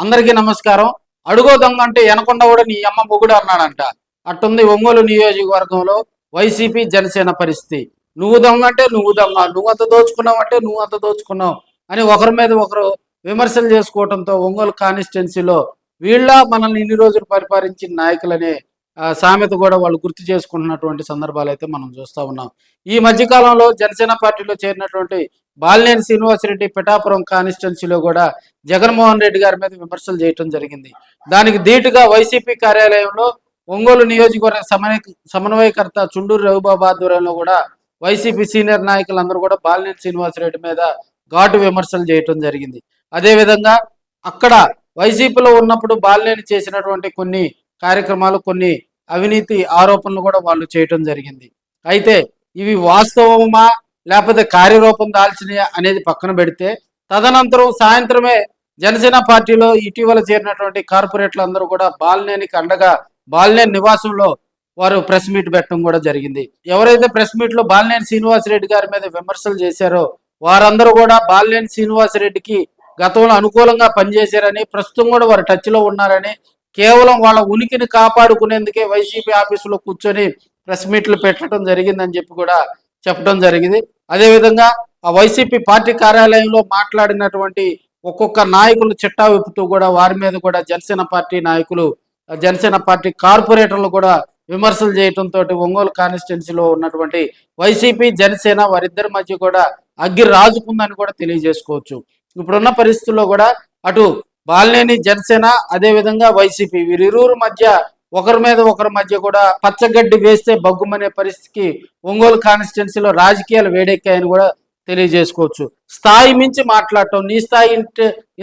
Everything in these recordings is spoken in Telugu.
అందరికీ నమస్కారం. అడుగో దొంగ అంటే ఎనకొండ కూడా నీ అమ్మ మొగుడు అన్నాడంట. అట్టుంది ఒంగోలు నియోజకవర్గంలో వైసీపీ జనసేన పరిస్థితి. నువ్వు దొంగ అంటే నువ్వు దొంగ, నువ్వు అంత దోచుకున్నావు అంటే నువ్వు అంత దోచుకున్నావు అని ఒకరి మీద ఒకరు విమర్శలు చేసుకోవడంతో ఒంగోలు కాన్స్టిట్యున్సీలో వీళ్ళ మనల్ని ఇన్ని రోజులు పరిపాలించిన నాయకులనే సామెత కూడా వాళ్ళు గుర్తు చేసుకుంటున్నటువంటి సందర్భాలు అయితే మనం చూస్తూ ఉన్నాం. ఈ మధ్యకాలంలో జనసేన పార్టీలో చేరినటువంటి బాలినేని శ్రీనివాసరెడ్డి పిఠాపురం కాన్స్టిట్యున్సీలో కూడా జగన్మోహన్ రెడ్డి గారి మీద విమర్శలు చేయడం జరిగింది. దానికి ధీటుగా వైసీపీ కార్యాలయంలో ఒంగోలు నియోజకవర్గ సమన్వయకర్త చుండూరు రఘుబాబు ఆధ్వర్యంలో కూడా వైసీపీ సీనియర్ నాయకులందరూ కూడా బాలినేని శ్రీనివాసరెడ్డి మీద ఘాటు విమర్శలు చేయటం జరిగింది. అదేవిధంగా అక్కడ వైసీపీలో ఉన్నప్పుడు బాలినేని చేసినటువంటి కొన్ని కార్యక్రమాలు, కొన్ని అవినీతి ఆరోపణలు కూడా వాళ్ళు చేయటం జరిగింది. అయితే ఇవి వాస్తవమా లేకపోతే కార్యరూపం దాల్చినయా అనేది పక్కన పెడితే తదనంతరం సాయంత్రమే జనసేన పార్టీలో ఇటీవల చేరినటువంటి కార్పొరేట్లు అందరూ కూడా బాలినేనికి అండగా బాలినేని నివాసంలో వారు ప్రెస్ మీట్ పెట్టడం కూడా జరిగింది. ఎవరైతే ప్రెస్ మీట్ లో బాలినేని శ్రీనివాసరెడ్డి గారి మీద విమర్శలు చేశారో వారందరూ కూడా బాలినేని శ్రీనివాసరెడ్డికి గతంలో అనుకూలంగా పనిచేశారని, ప్రస్తుతం కూడా వారు టచ్ లో ఉన్నారని, కేవలం వాళ్ళ ఉనికిని కాపాడుకునేందుకే వైసీపీ ఆఫీసులో కూర్చొని ప్రెస్ మీట్లు పెట్టడం జరిగిందని చెప్పి కూడా చెప్పడం జరిగింది. అదేవిధంగా ఆ వైసీపీ పార్టీ కార్యాలయంలో మాట్లాడినటువంటి ఒక్కొక్క నాయకులు చిట్టా విప్పుతూ కూడా వారి మీద కూడా జనసేన పార్టీ నాయకులు, జనసేన పార్టీ కార్పొరేటర్లు కూడా విమర్శలు చేయడంతో ఒంగోలు కాన్స్టిట్యున్సీలో ఉన్నటువంటి వైసీపీ జనసేన వారిద్దరి మధ్య కూడా అగ్గి రాజుకుందని కూడా తెలియజేసుకోవచ్చు. ఇప్పుడున్న పరిస్థితుల్లో కూడా అటు బాలినేని జనసేన, అదేవిధంగా వైసీపీ వీరిరువురు మధ్య ఒకరి మీద ఒకరి మధ్య కూడా పచ్చగడ్డి వేస్తే బగ్గుమనే పరిస్థితికి ఒంగోలు కాన్స్టిట్యున్సీలో రాజకీయాలు వేడెక్కాయని కూడా తెలియజేసుకోవచ్చు. స్థాయి మించి మాట్లాడటం, నీ స్థాయి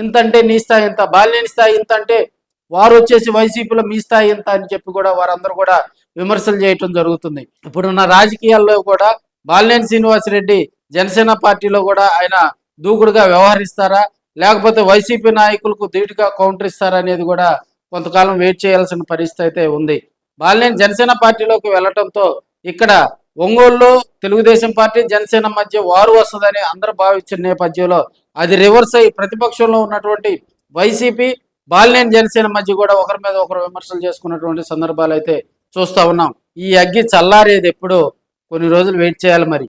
ఇంత అంటే నీ స్థాయి ఇంత, బాలినేని స్థాయి ఇంత అంటే వారు వచ్చేసి వైసీపీలో మీ స్థాయి ఇంత అని చెప్పి కూడా వారందరూ కూడా విమర్శలు చేయటం జరుగుతుంది. ఇప్పుడున్న రాజకీయాల్లో కూడా బాలినేని శ్రీనివాసరెడ్డి జనసేన పార్టీలో కూడా ఆయన దూకుడుగా వ్యవహరిస్తారా లేకపోతే వైసీపీ నాయకులకు ధీటుగా కౌంటర్ ఇస్తారా అనేది కూడా కొంతకాలం వెయిట్ చేయాల్సిన పరిస్థితి అయితే ఉంది. బాలినేని జనసేన పార్టీలోకి వెళ్లటంతో ఇక్కడ ఒంగోలులో తెలుగుదేశం పార్టీ జనసేన మధ్య వారు వస్తుందని అందరూ భావించిన నేపథ్యంలో అది రివర్స్ అయ్యి ప్రతిపక్షంలో ఉన్నటువంటి వైసీపీ బాలినేని జనసేన మధ్య కూడా ఒకరి మీద ఒకరు విమర్శలు చేసుకున్నటువంటి సందర్భాలు అయితే చూస్తూ ఉన్నాం. ఈ అగ్గి చల్లారేది ఎప్పుడో కొన్ని రోజులు వెయిట్ చేయాలి మరి.